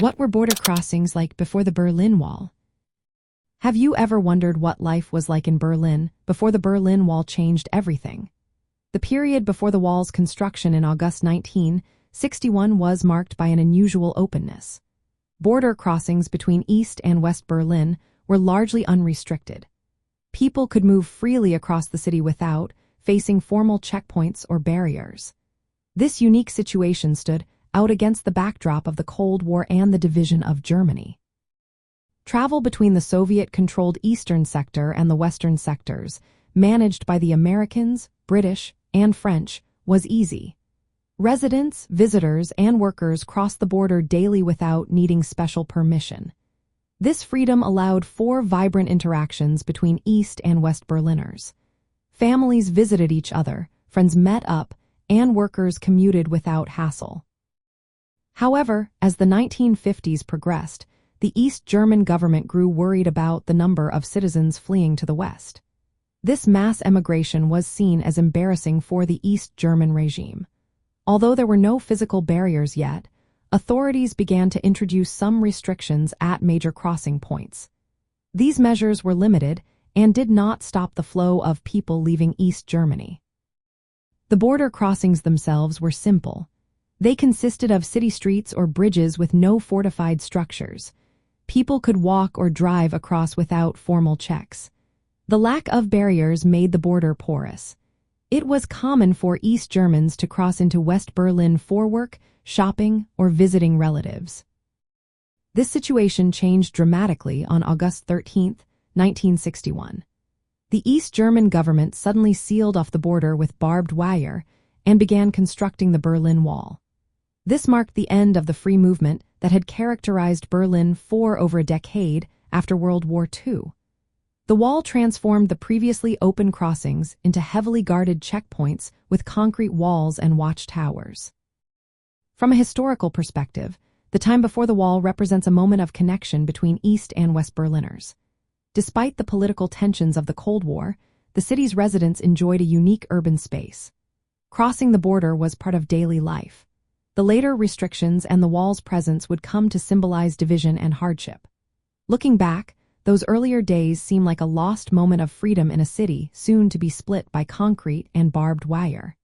What were border crossings like before the Berlin Wall? Have you ever wondered what life was like in Berlin before the Berlin Wall changed everything? The period before the wall's construction in August 1961 was marked by an unusual openness. Border crossings between East and West Berlin were largely unrestricted. People could move freely across the city without facing formal checkpoints or barriers. This unique situation stood out against the backdrop of the Cold War and the division of Germany. Travel between the Soviet-controlled eastern sector and the western sectors, managed by the Americans, British, and French, was easy. Residents, visitors, and workers crossed the border daily without needing special permission. This freedom allowed for vibrant interactions between East and West Berliners. Families visited each other, friends met up, and workers commuted without hassle. However, as the 1950s progressed, the East German government grew worried about the number of citizens fleeing to the West. This mass emigration was seen as embarrassing for the East German regime. Although there were no physical barriers yet, authorities began to introduce some restrictions at major crossing points. These measures were limited and did not stop the flow of people leaving East Germany. The border crossings themselves were simple. They consisted of city streets or bridges with no fortified structures. People could walk or drive across without formal checks. The lack of barriers made the border porous. It was common for East Germans to cross into West Berlin for work, shopping, or visiting relatives. This situation changed dramatically on August 13, 1961. The East German government suddenly sealed off the border with barbed wire and began constructing the Berlin Wall. This marked the end of the free movement that had characterized Berlin for over a decade after World War II. The wall transformed the previously open crossings into heavily guarded checkpoints with concrete walls and watchtowers. From a historical perspective, the time before the wall represents a moment of connection between East and West Berliners. Despite the political tensions of the Cold War, the city's residents enjoyed a unique urban space. Crossing the border was part of daily life. The later restrictions and the wall's presence would come to symbolize division and hardship. Looking back, those earlier days seem like a lost moment of freedom in a city soon to be split by concrete and barbed wire.